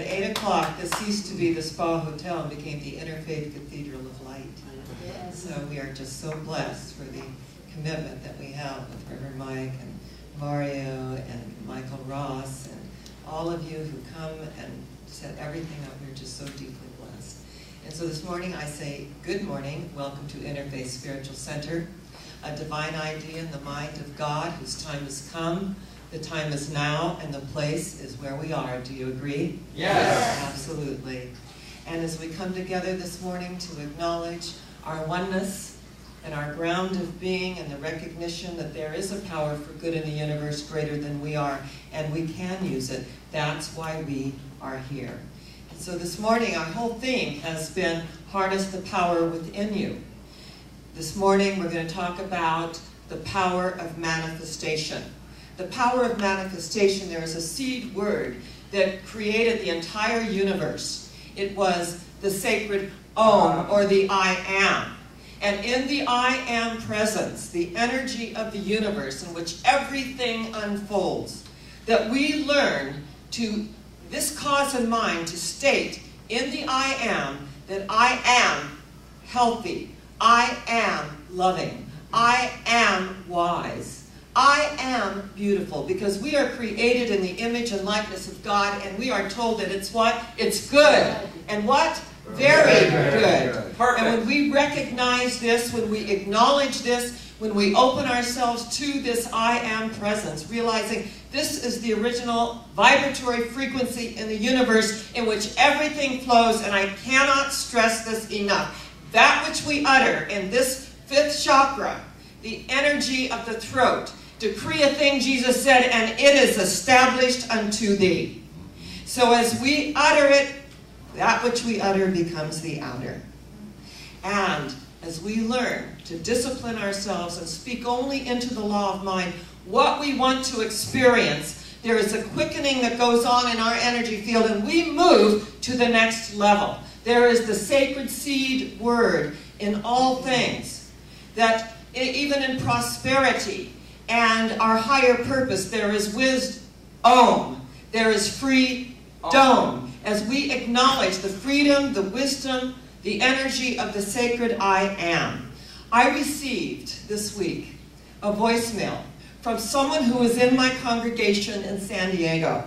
8 o'clock, this ceased to be the Spa Hotel and became the Interfaith Cathedral of Light. Yes. So we are just so blessed for the commitment that we have with Reverend Mike and Mario and Michael Ross and all of you who come and set everything up. We're just so deeply blessed. And so this morning I say, good morning, welcome to Interfaith Spiritual Center, a divine idea in the mind of God whose time has come. The time is now, and the place is where we are. Do you agree? Yes. Absolutely. And as we come together this morning to acknowledge our oneness and our ground of being and the recognition that there is a power for good in the universe greater than we are, and we can use it, that's why we are here. And so this morning, our whole theme has been harness the power within you. This morning, we're going to talk about the power of manifestation. The power of manifestation, there is a seed word that created the entire universe. It was the sacred Om, or the I Am. And in the I Am presence, the energy of the universe in which everything unfolds, that we learn to, this cause in mind, to state in the I Am that I am healthy, I am loving, I am wise, I am beautiful, because we are created in the image and likeness of God, and we are told that it's what? It's good. And what? Very good. Perfect. And when we recognize this, when we acknowledge this, when we open ourselves to this I am presence, realizing this is the original vibratory frequency in the universe in which everything flows, and I cannot stress this enough. That which we utter in this fifth chakra, the energy of the throat, decree a thing, Jesus said, and it is established unto thee. So as we utter it, that which we utter becomes the outer. And as we learn to discipline ourselves and speak only into the law of mind what we want to experience, there is a quickening that goes on in our energy field, and we move to the next level. There is the sacred seed word in all things, that even in prosperity and our higher purpose, there is wisdom, there is freedom. As we acknowledge the freedom, the wisdom, the energy of the sacred I Am. I received this week a voicemail from someone who was in my congregation in San Diego.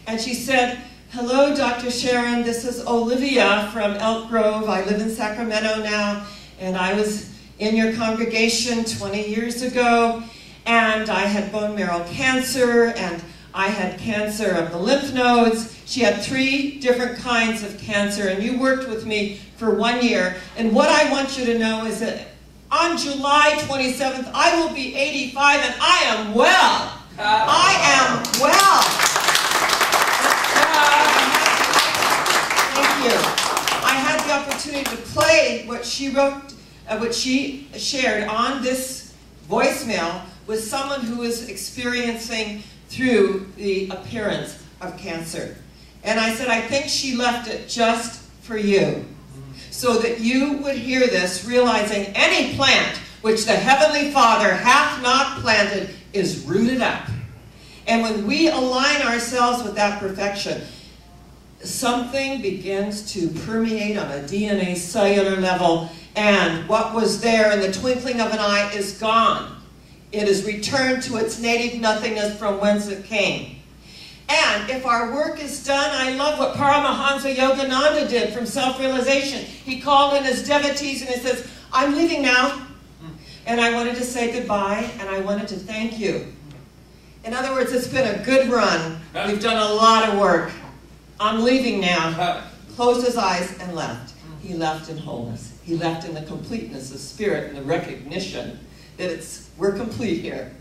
And she said, hello, Dr. Sharon, this is Olivia from Elk Grove. I live in Sacramento now, and I was in your congregation 20 years ago, and I had bone marrow cancer, and I had cancer of the lymph nodes. She had 3 different kinds of cancer, and you worked with me for 1 year. And what I want you to know is that on July 27th, I will be 85, and I am well. I am well. Thank you. I had the opportunity to play what she wrote, what she shared on this voicemail with someone who is experiencing through the appearance of cancer. And I said, I think she left it just for you, so that you would hear this, realizing any plant which the Heavenly Father hath not planted is rooted up. And when we align ourselves with that perfection, something begins to permeate on a DNA cellular level, and what was there in the twinkling of an eye is gone. It is returned to its native nothingness from whence it came. And if our work is done, I love what Paramahansa Yogananda did from self-realization. He called in his devotees and he says, I'm leaving now. And I wanted to say goodbye, and I wanted to thank you. In other words, it's been a good run. We've done a lot of work. I'm leaving now. Closed his eyes and left. He left in wholeness. He left in the completeness of spirit and the recognition that we're complete here.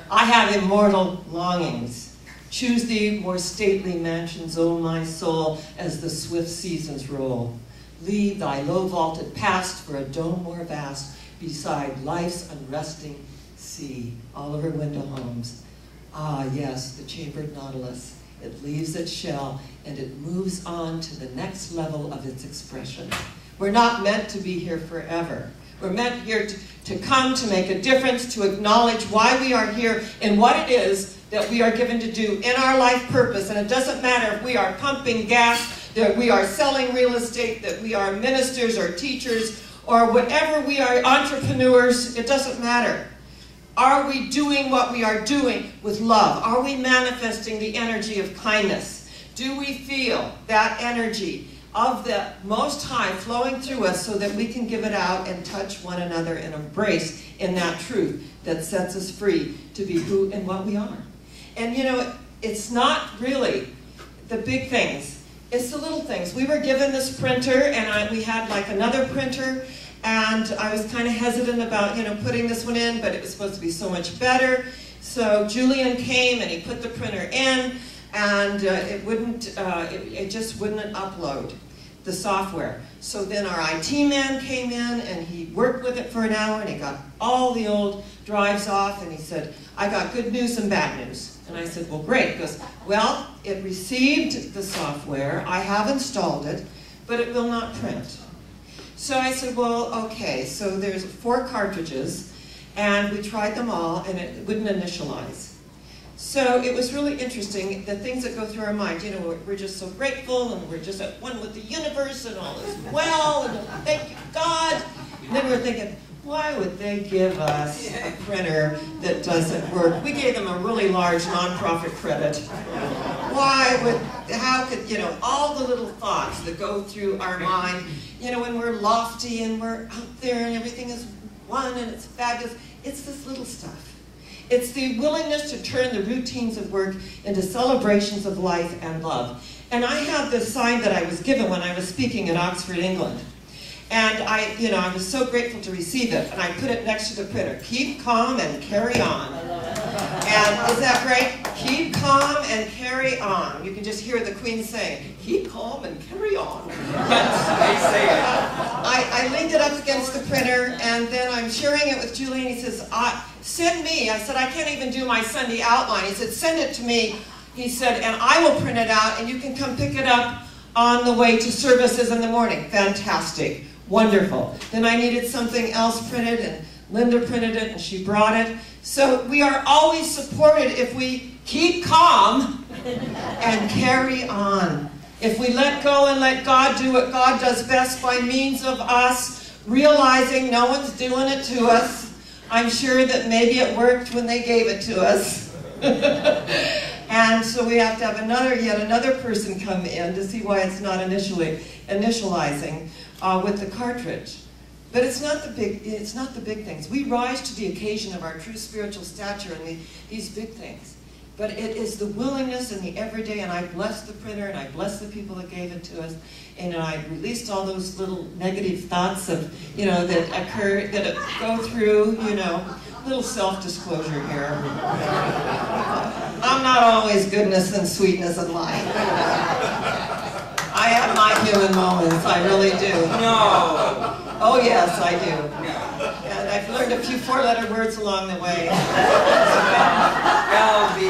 I have immortal longings. Choose thee more stately mansions, O my soul, as the swift seasons roll. Leave thy low vaulted past for a dome more vast, beside life's unresting sea. Oliver Wendell Holmes. Ah, yes, the chambered nautilus. It leaves its shell, and it moves on to the next level of its expression. We're not meant to be here forever. We're meant here to come to make a difference, to acknowledge why we are here and what it is that we are given to do in our life purpose. And it doesn't matter if we are pumping gas, that we are selling real estate, that we are ministers or teachers, or whatever we are, entrepreneurs, it doesn't matter. Are we doing what we are doing with love? Are we manifesting the energy of kindness? Do we feel that energy of the Most High flowing through us so that we can give it out and touch one another and embrace in that truth that sets us free to be who and what we are? And you know, it's not really the big things. It's the little things. We were given this printer, and we had like another printer, and I was kind of hesitant about, you know, putting this one in, but it was supposed to be so much better. So Julian came and he put the printer in, and it just wouldn't upload the software. So then our IT man came in and he worked with it for an hour and he got all the old drives off, and he said, I got good news and bad news. And I said, well, great. He goes, well, it received the software, I have installed it, but it will not print. So I said, well, okay, so there's 4 cartridges, and we tried them all, and it wouldn't initialize. So it was really interesting, the things that go through our mind. You know, we're just so grateful, and we're just at one with the universe, and all is well, and thank you, God. And then we're thinking, why would they give us a printer that doesn't work? We gave them a really large nonprofit credit. How could, you know, all the little thoughts that go through our mind, you know, when we're lofty and we're out there and everything is one and it's fabulous. It's this little stuff. It's the willingness to turn the routines of work into celebrations of life and love. And I have this sign that I was given when I was speaking in Oxford, England. And I was so grateful to receive it, and I put it next to the printer. Keep calm and carry on. And is that great? Keep calm and carry on. You can just hear the Queen saying, keep calm and carry on. I leaned it up against the printer, and then I'm sharing it with Julian. He says, send me. I said, I can't even do my Sunday outline. He said, send it to me. He said, and I will print it out, and you can come pick it up on the way to services in the morning. Fantastic. Wonderful. Then I needed something else printed, and Linda printed it, and she brought it. So we are always supported if we keep calm and carry on. If we let go and let God do what God does best by means of us, realizing no one's doing it to us. I'm sure that maybe it worked when they gave it to us. And so we have to have yet another person come in to see why it's not initializing with the cartridge. But it's not the big things. We rise to the occasion of our true spiritual stature in these big things. But it is the willingness in the everyday, and I bless the printer, and I bless the people that gave it to us, and I released all those little negative thoughts of, that occur, that go through, little self-disclosure here. I'm not always goodness and sweetness and light. I have my human moments, I really do. No. Oh yes, I do. And I've learned a few 4-letter words along the way.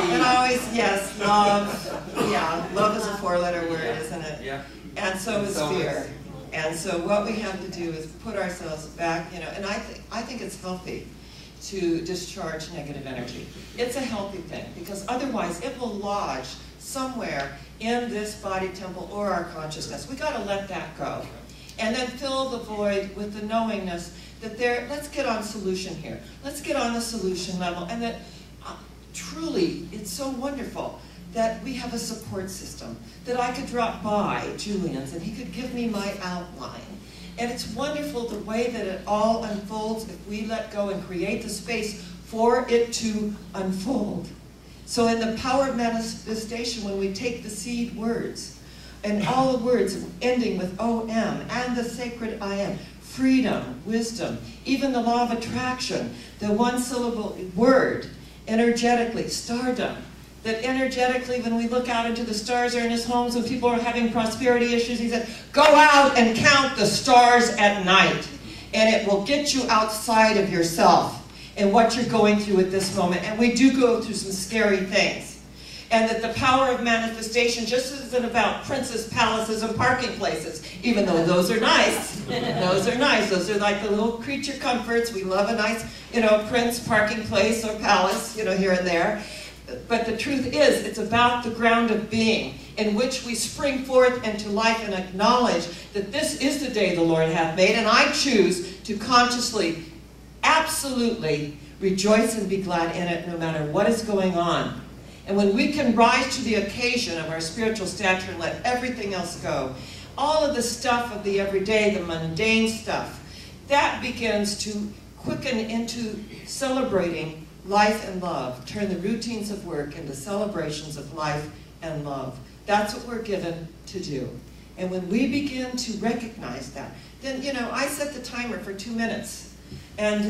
And I always, yes, love. Yeah, love is a 4-letter word, isn't it? Yeah. And so is fear. And so what we have to do is put ourselves back, and I think it's healthy to discharge negative energy. It's a healthy thing, because otherwise it will lodge somewhere in this body temple or our consciousness. We got to let that go. And then fill the void with the knowingness that let's get on solution here. Let's get on the solution level. And that truly, it's so wonderful that we have a support system, that I could drop by Julian's and he could give me my outline. And it's wonderful the way that it all unfolds if we let go and create the space for it to unfold. So in the power of manifestation, when we take the seed words, and all the words ending with OM, and the sacred I am, freedom, wisdom, even the law of attraction, the one-syllable word, energetically, stardom, that energetically when we look out into the stars or in his homes when people are having prosperity issues, he said, go out and count the stars at night, and it will get you outside of yourself and what you're going through at this moment. And we do go through some scary things. And that the power of manifestation just isn't about princes, palaces, and parking places, even though those are nice. Those are nice. Those are like the little creature comforts. We love a nice, prince, parking place, or palace, here and there. But the truth is, it's about the ground of being, in which we spring forth into life and acknowledge that this is the day the Lord hath made, and I choose to consciously, absolutely rejoice and be glad in it, no matter what is going on. And when we can rise to the occasion of our spiritual stature and let everything else go, all of the stuff of the everyday, the mundane stuff, that begins to quicken into celebrating life and love. Turn the routines of work into celebrations of life and love. That's what we're given to do. And when we begin to recognize that, then, I set the timer for 2 minutes. And,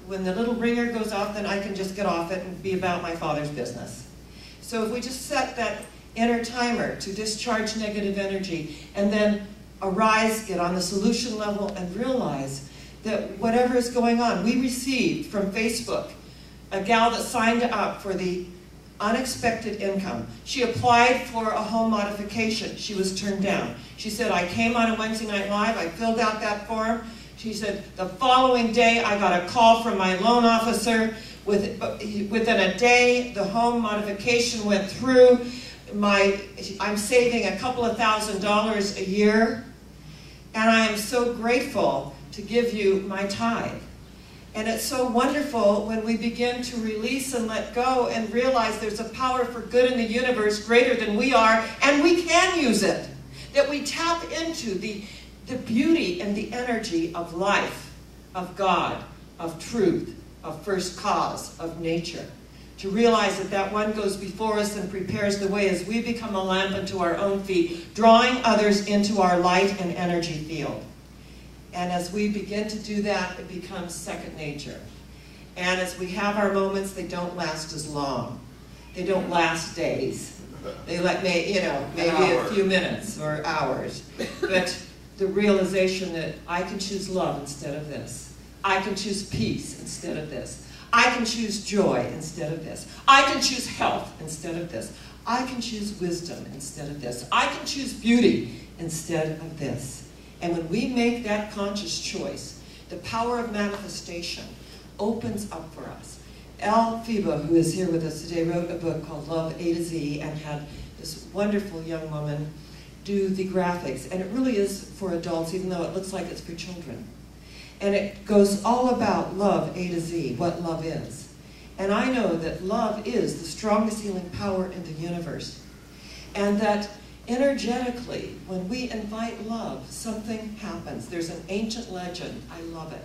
when the little ringer goes off, then I can just get off it and be about my Father's business. So if we just set that inner timer to discharge negative energy and then arise, get on the solution level, and realize that whatever is going on, we received from Facebook a gal that signed up for the unexpected income. She applied for a home modification. She was turned down. She said, I came on a Wednesday Night Live, I filled out that form. She said, the following day I got a call from my loan officer. Within a day, the home modification went through. I'm saving a couple of $1,000s a year, and I am so grateful to give you my tithe. And it's so wonderful when we begin to release and let go and realize there's a power for good in the universe greater than we are, and we can use it. That we tap into the beauty and the energy of life, of God, of truth, of first cause, of nature. To realize that that one goes before us and prepares the way as we become a lamp unto our own feet, drawing others into our light and energy field. And as we begin to do that, it becomes second nature. And as we have our moments, they don't last as long. They don't last days. They maybe a few minutes or hours. But the realization that I can choose love instead of this. I can choose peace instead of this. I can choose joy instead of this. I can choose health instead of this. I can choose wisdom instead of this. I can choose beauty instead of this. And when we make that conscious choice, the power of manifestation opens up for us. Al Fiba, who is here with us today, wrote a book called Love A to Z and had this wonderful young woman do the graphics. And it really is for adults, even though it looks like it's for children. And it goes all about love A to Z, what love is. And I know that love is the strongest healing power in the universe. And that energetically, when we invite love, something happens. There's an ancient legend, I love it.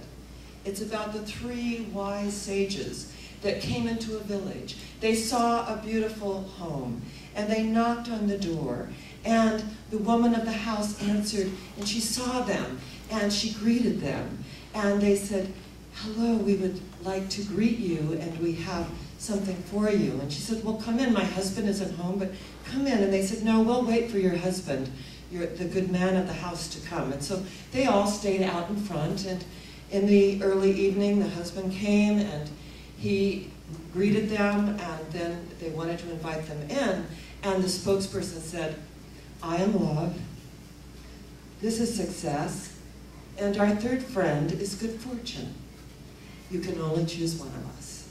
It's about the 3 wise sages that came into a village. They saw a beautiful home, and they knocked on the door. And the woman of the house answered, and she saw them, and she greeted them. And they said, hello, we would like to greet you, and we have something for you. And she said, well, come in. My husband isn't home, but come in. And they said, no, we'll wait for your husband, the good man of the house, to come. And so they all stayed out in front. And in the early evening, the husband came, and he greeted them, and then they wanted to invite them in. And the spokesperson said, I am love. This is success. And our third friend is good fortune. You can only choose one of us.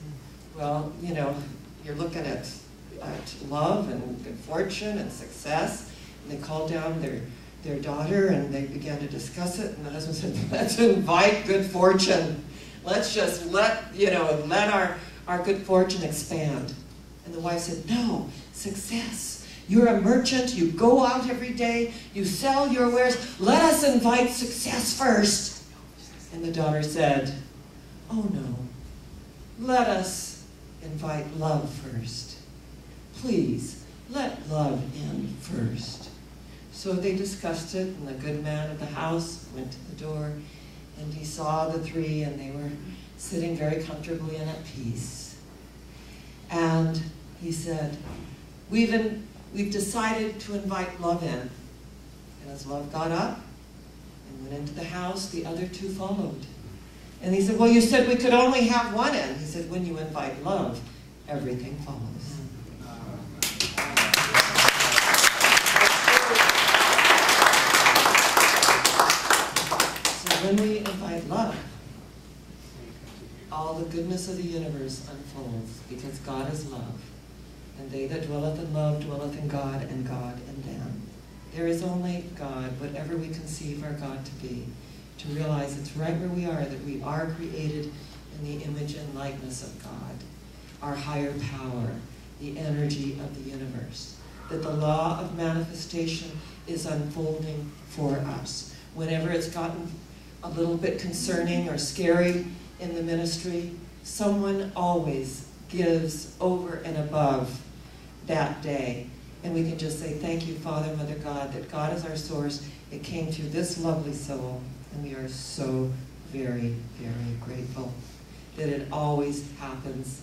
Well, you're looking at love and good fortune and success. And they called down their daughter, and they began to discuss it. And the husband said, let's invite good fortune. Let's just let our good fortune expand. And the wife said, no, success. You're a merchant, you go out every day, you sell your wares. Let us invite success first. And the daughter said, oh no, let us invite love first. Please, let love in first. So they discussed it, and the good man of the house went to the door, and he saw the 3, and they were sitting very comfortably and at peace. And he said, we've decided to invite love in. And as love got up and went into the house, the other 2 followed. And he said, well, you said we could only have one in. He said, when you invite love, everything follows. So when we invite love, all the goodness of the universe unfolds, because God is love. And they that dwelleth in love dwelleth in God, and God in them. There is only God, whatever we conceive our God to be, to realize it's right where we are, that we are created in the image and likeness of God, our higher power, the energy of the universe, that the law of manifestation is unfolding for us. Whenever it's gotten a little bit concerning or scary in the ministry, someone always gives over and above that day. And we can just say, thank you, Father, Mother God, that God is our source. It came through this lovely soul, and we are so very, very grateful that it always happens.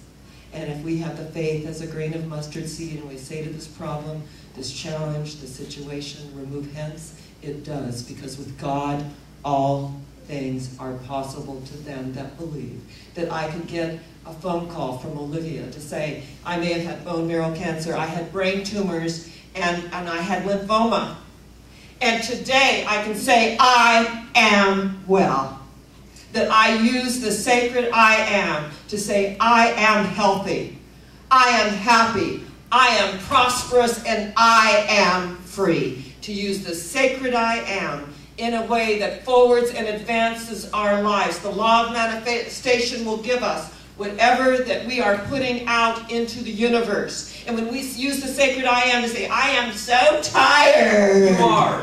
And if we have the faith as a grain of mustard seed, and we say to this problem, this challenge, this situation, remove hence, it does, because with God, all things are possible to them that believe. That I could get a phone call from Olivia to say, I may have had bone marrow cancer, I had brain tumors, and I had lymphoma. And today I can say, I am well. That I use the sacred I am to say, I am healthy, I am happy, I am prosperous, and I am free. To use the sacred I am in a way that forwards and advances our lives. The law of manifestation will give us whatever that we are putting out into the universe. And when we use the sacred I am to say, I am so tired. You are.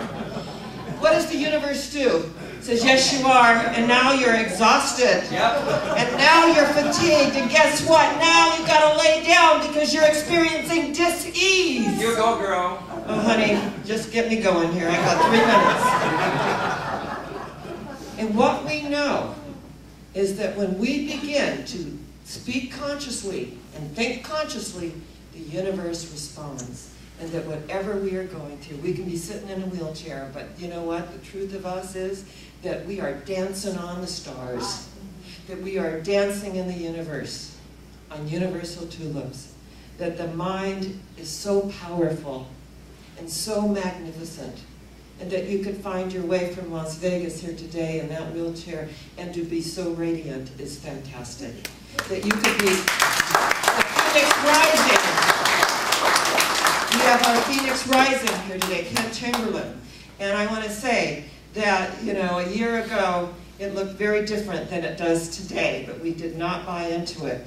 What does the universe do? It says, yes, you are, and now you're exhausted. Yep. And now you're fatigued, and guess what? Now you've got to lay down because you're experiencing dis-ease. You go, girl. Oh, honey, just get me going here. I got 3 minutes. And what we know is that when we begin to speak consciously and think consciously, the universe responds. And that whatever we are going through, we can be sitting in a wheelchair, but you know what? The truth of us is that we are dancing on the stars. That we are dancing in the universe on universal tulips. That the mind is so powerful and so magnificent, and that you could find your way from Las Vegas here today in that wheelchair and to be so radiant is fantastic. That you could be the Phoenix Rising. We have our Phoenix Rising here today, Kent Chamberlain. And I want to say that, you know, a year ago it looked very different than it does today, but we did not buy into it.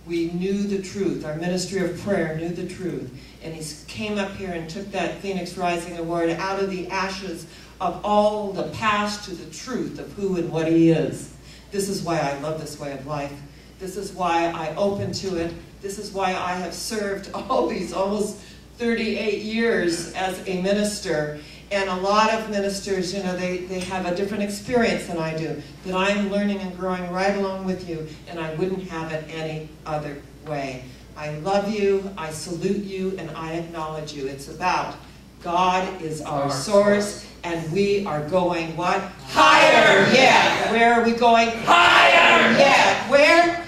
We knew the truth. Our Ministry of Prayer knew the truth. And he came up here and took that Phoenix Rising Award out of the ashes of all the past to the truth of who and what he is. This is why I love this way of life. This is why I open to it. This is why I have served all these almost 38 years as a minister. And a lot of ministers, you know, they have a different experience than I do. But I'm learning and growing right along with you, and I wouldn't have it any other way. I love you, I salute you, and I acknowledge you. It's about God is our source, and we are going what? Higher yet. Where are we going? Higher yet. Where?